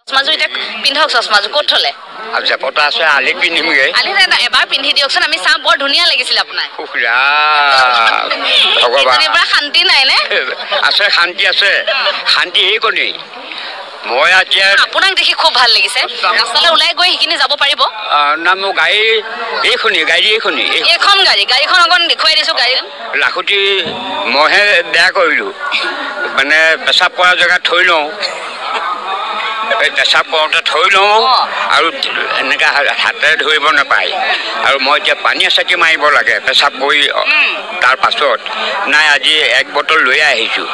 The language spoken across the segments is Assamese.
চশমাজু এটা পিন্ধক চশমাজু ক'ত থলে আচ্ছা পটা আছে আলি পিন্ধিমগে আলি এবাৰ পিন্ধি দিয়কচোন আমি চাম বৰ ধুনীয়া লাগিছিল আপোনাক উখৰা ভগৱান এবাৰ শান্তি নাই নে আছে শান্তি আছে শান্তি এই কোনি মই আজি আপোনাক দেখি খুব ভাল লাগিছে ৰাস্তালৈ ওলাই গৈ হিকিনি যাব পাৰিব না মোৰ গাড়ী এইখনি এখন গাড়ীখন অকণ দেখুৱাই দিছো গাড়ী লাখুটি মইহে বেয়া কৰিলো মানে পেচাব কৰা জেগাত থৈ লওঁ পেচাব কৰোঁতে থৈ লওঁ আৰু এনেকৈ হাতেৰে ধৰিব নাপায় আৰু মই এতিয়া পানী এচাকি মাৰিব লাগে পেচাব কৰি তাৰ পাছত নাই আজি এক বটল লৈ আহিছোঁ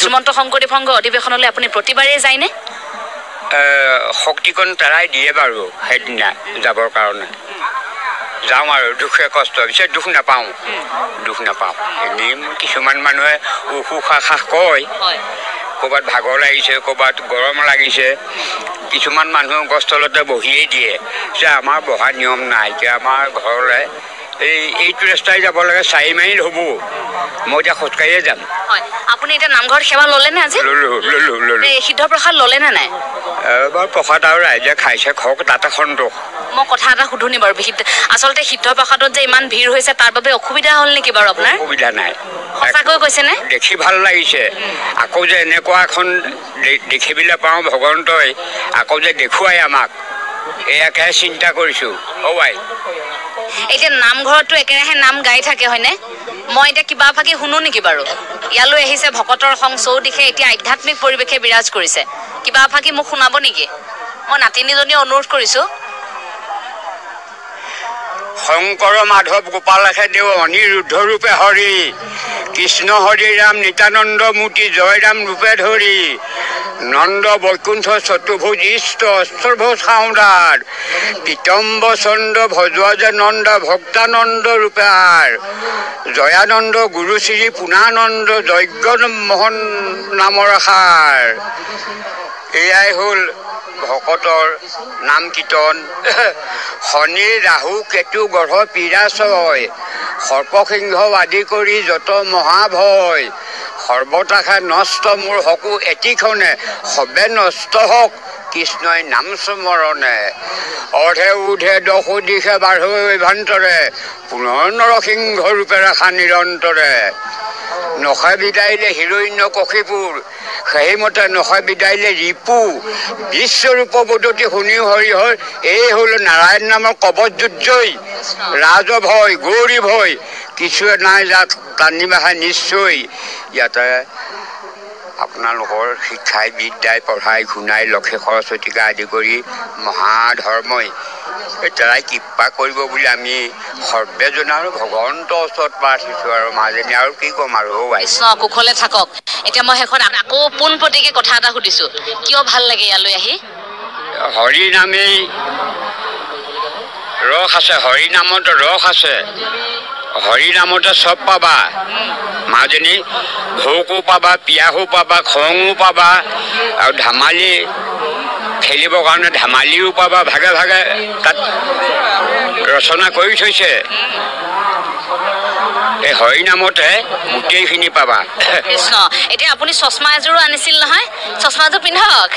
শ্ৰীমন্ত শংকৰদেৱ সংঘ অধিৱেশনলৈ আপুনি প্ৰতিবাৰেই যায়নে শক্তিকণ তাৰাই দিয়ে বাৰু সেইদিনা যাবৰ কাৰণে যাওঁ আৰু দুখে কষ্ট পিছে দুখ নাপাওঁ এনেই কিছুমান মানুহে উশাহ কয় ক'ৰবাত ভাগৰ লাগিছে ক'ৰবাত গৰম লাগিছে কিছুমান মানুহ গছতলতে বহিয়েই দিয়ে যে আমাৰ বহা নিয়ম নাই এতিয়া আমাৰ ঘৰলৈ এইটো ৰাস্তাই যাব লাগে 4 মাইল হ'ব মই এতিয়া খোজকাঢ়িয়ে যাম আপুনি এতিয়া নামঘৰত সেৱা ল'লেনে আজি ল'লো সিদ্ধ প্ৰসাদ ল'লেনে নাই এবাৰ প্ৰসাদ আৰু ৰাইজে খাইছে খওক তাতে সন্তোষ মই কথা এটা সুধুনি বাৰু আচলতে সিদ্ধ প্ৰসাদত যে ইমান ভিৰ হৈছে তাৰ বাবে অসুবিধা হ'ল নেকি বাৰু আপোনাৰ অসুবিধা নাই সঁচাকৈ কৈছেনে দেখি ভাল লাগিছে আকৌ যে এনেকুৱা এখন দেখিবলৈ পাওঁ ভগৱন্তই আকৌ যে দেখুৱাই আমাক এয়াকে চিন্তা কৰিছোঁ আই এতিয়া নামঘৰতো একেৰাহে নাম গাই থাকে হয়নে মই এতিয়া কিবা ভাগি শুনো নেকি বাৰু ইয়ালৈ আহিছে ভকতৰ সং চৌদিশে এতিয়া আধ্যাত্মিক পৰিৱেশে বিৰাজ কৰিছে কিবা ভাগি মোক শুনাব নেকি মই নাতিনীজনী অনুৰোধ কৰিছোঁ শংকৰ মাধৱ গোপালকে দেৱ অনিৰুদ্ধ ৰূপে হৰি কৃষ্ণ হৰি ৰাম নিত্যানন্দ মূৰ্তি জয় ৰাম ৰূপে ধৰি নন্দ বৈকুণ্ঠ চতুৰ্ভুজ ইষ্ট অষ্টভুজ সাউদাৰ পীতম্ব চন্দ্ৰ ভজুৱা নন্দ ভক্তানন্দ ৰূপে জয়ানন্দ গুৰু শ্ৰী পুনানন্দ যজ্ঞ মোহন নামৰ সাৰ এয়াই হ'ল ভকতৰ নাম কীৰ্তন শনি ৰাহু কেতু গ্ৰহ পীড়াশয় সৰ্পসিংহ আদি কৰি যত মহাভয় সৰ্বতাখা নষ্ট মোৰ সকু এটিখনে সবে নষ্ট হওক কৃষ্ণই নাম স্মৰণে অৰ্ধে ঊৰ্ধে দশো দিশে বাঢ়ো অভ্যন্তৰে পুনৰ নৰসিংহ ৰূপে ৰাখা নিৰন্তৰে নখে বিদাইলে হিৰণ্য কশিপুৰ সেইমতে নখে বিদাইলে ৰিপু বিশ্বৰূপ বদতি শুনি হৰিহৰ এই হ'ল নাৰায়ণ নামৰ কবচ যুদ্ধই ৰাজভয় গৌৰী ভয় কিছুৱে নাই যাক টানিবাহে নিশ্চয় ইয়াতে আপোনালোকৰ শিক্ষাই বিদ্যাই পঢ়াই শুনাই লক্ষী সৰস্বতীকে আদি কৰি মহাধৰ্মই তাৰাই কৃপা কৰিব বুলি আমি সৰ্বেজনা আৰু ভগৱন্তৰ ওচৰত প্ৰাৰ্থিছোঁ আৰু মাজনী আৰু কি ক'ম আৰু কৃষ্ণ কুশলে থাকক এতিয়া মই শেষত আকৌ পোনপটীয়াকৈ কথা এটা সুধিছোঁ কিয় ভাল লাগে ইয়ালৈ আহি হৰি নামেই ৰস আছে হৰি নামত ৰস আছে হৰি নামতে চব পাবা মাজনী ভোকো পাবা পিয়াহো পাবা খঙো পাবা আৰু ধেমালি খেলিবৰ কাৰণে ধেমালিও পাবা ভাগে ভাগে তাত ৰচনা কৰি থৈছে এই হৰি নামতে গোটেইখিনি পাবা কৃষ্ণ এতিয়া আপুনি চশমা এযোৰো আনিছিল নহয় চশমাযোৰ পিন্ধক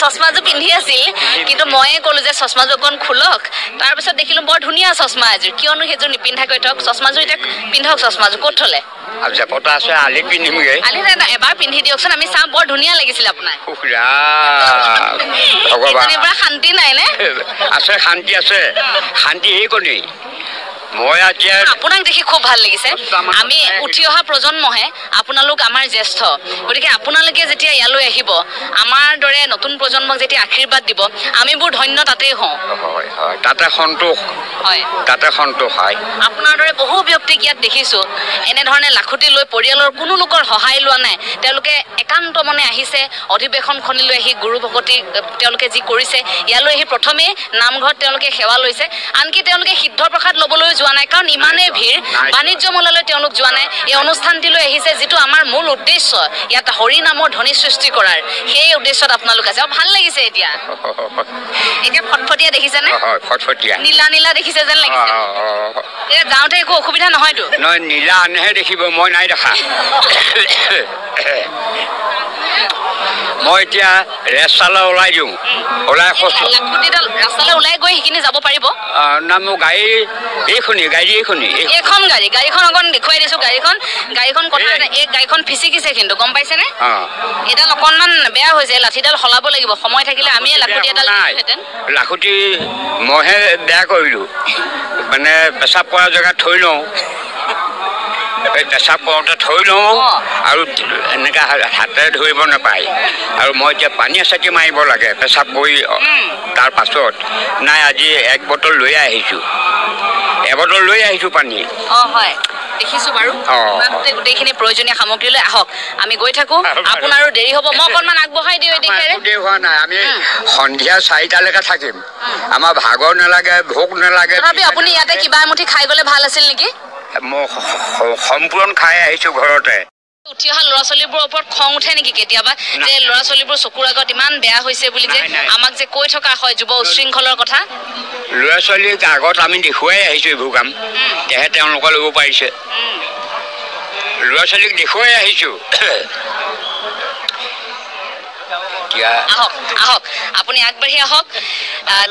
চশমাযোৰ পিন্ধি আছিল কিন্তু ময়ে ক'লোঁ যে চশমাযোৰ অকণ খোলক তাৰপিছত দেখিলোঁ বৰ ধুনীয়া চশমা এযোৰ কিয়নো সেইযোৰ নিপিন্ধাকৈ থওক চশমাযোৰ এতিয়া পিন্ধক চশমাযোৰ ক'ত থলে আচ্ছা পটা আছে আলি পিন্ধিমগে আলি এবাৰ পিন্ধি দিয়কচোন আমি চাম বৰ ধুনীয়া লাগিছিল আপোনাক উখৰা ভগৱান এবাৰ শান্তি নাই নে আছে শান্তি আছে শান্তি এই কোনি মই আজি আপোনাক দেখি খুব ভাল লাগিছে আমি উঠি অহা প্ৰজন্মহে আপোনালোক আমাৰ জ্যেষ্ঠ গতিকে আপোনালোকে যেতিয়া ইয়ালৈ আহিব আমাৰ দৰে নতুন প্ৰজন্মক যেতিয়া আশীৰ্বাদ দিব আমিবোৰ ধন্য তাতেই হওঁ তাতে সন্তোষ হয় আপোনাৰ দৰে বহু ব্যক্তিক ইয়াত দেখিছোঁ এনেধৰণে লাখুটি লৈ পৰিয়ালৰ কোনো লোকৰ সহায় লোৱা নাই তেওঁলোকে একান্ত মনে আহিছে অধিৱেশনখনলৈ আহি গুৰু ভকতি তেওঁলোকে যি কৰিছে ইয়ালৈ আহি প্ৰথমে নামঘৰত তেওঁলোকে সেৱা লৈছে আনকি তেওঁলোকে সিদ্ধ প্ৰসাদ ল'বলৈ যোৱা নাই কাৰণ ইমানেই ভিৰ বাণিজ্য মেলালৈ তেওঁলোক যোৱা নাই এই অনুষ্ঠানটিলৈ আহিছে যিটো আমাৰ মূল উদ্দেশ্য ইয়াত হৰি নামৰ ধ্বনি সৃষ্টি কৰাৰ সেই উদ্দেশ্যত আপোনালোক আছে ভাল লাগিছে এতিয়া ফটফটীয়া দেখিছেনে নীলা নীলা দেখিছে যেন লাগিছে যাওঁতে একো অসুবিধা নহয়তো নহয় নীলা আনেহে দেখিব মই নাই দেখা মই এতিয়া ৰাস্তালৈ ওলাই দিওঁ ওলাই লাখুটিডাল ৰাস্তালৈ ওলাই গৈ সেইখিনি যাব পাৰিব না মোৰ গাড়ী এইখনি এইখন গাড়ীখন অকণ দেখুৱাই দিছোঁ গাড়ীখন কথা এই গাড়ীখন ফিচিকিছে কিন্তু গম পাইছেনে এইডাল অকণমান বেয়া হৈছে লাঠিডাল সলাব লাগিব সময় থাকিলে আমিয়ে লাখুটি এডাল দিলোহেঁতেন লাখুটি মইহে বেয়া কৰিলোঁ মানে পেচাব কৰা জেগাত থৈ লওঁ পেচাব কৰোঁতে থৈ লওঁ আৰু এনেকৈ হাতেৰে ধৰিব নাপায় আৰু মই এতিয়া পানী এচাকি মাৰিব লাগে পেচাব কৰি তাৰ পাছত নাই আজি 1 বটল লৈ আহিছোঁ পানী হয় দেখিছোঁ বাৰু গোটেইখিনি প্ৰয়োজনীয় সামগ্ৰী লৈ আহক আমি গৈ থাকোঁ আপোনাৰো দেৰি হ'ব মই অকণমান আগবঢ়াই দিওঁ দেৰি হোৱা নাই আমি সন্ধিয়া 4টালৈকে থাকিম আমাৰ ভাগৰ নালাগে ভোক নালাগে তথাপি আপুনি ইয়াতে কিবা এমুঠি খাই গ'লে ভাল আছিল নেকি মই সম্পূৰ্ণ খাই আহিছোঁ ঘৰতে উঠি অহা ল'ৰা ছোৱালীবোৰৰ ওপৰত খং উঠে নেকি কেতিয়াবা যে ল'ৰা ছোৱালীবোৰ চকুৰ আগত ইমান বেয়া হৈছে বুলি যে আমাক যে কৈ থকা হয় যুৱ উশৃংখলৰ কথা ল'ৰা ছোৱালীক আগত আমি দেখুৱাই আহিছোঁ এইবোৰ কাম তেহে তেওঁলোকে ল'ব পাৰিছে ল'ৰা ছোৱালীক দেখুৱাই আহিছোঁ আহক আপুনি আগবাঢ়ি আহক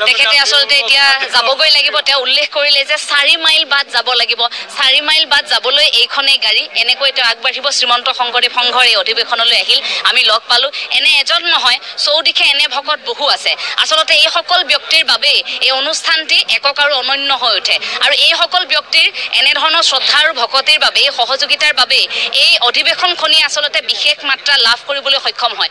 তেখেতে আচলতে এতিয়া যাবগৈ লাগিব তেওঁ উল্লেখ কৰিলে যে 4 মাইল বাদ যাব লাগিব 4 মাইল বাদ যাবলৈ এইখনেই গাড়ী এনেকৈ তেওঁ আগবাঢ়িব শ্ৰীমন্ত শংকৰদেৱ সংঘৰ এই অধিৱেশনলৈ আহিল আমি লগ পালোঁ এনে এজন নহয় চৌদিশে এনে ভকত বহু আছে আচলতে এই সকল ব্যক্তিৰ বাবে এই অনুষ্ঠানটি একক আৰু অনন্য হৈ উঠে আৰু এই সকল ব্যক্তিৰ এনেধৰণৰ শ্ৰদ্ধা আৰু ভকতিৰ বাবে সহযোগিতাৰ বাবে এই অধিৱেশনখনি আচলতে বিশেষ মাত্ৰা লাভ কৰিবলৈ সক্ষম হয়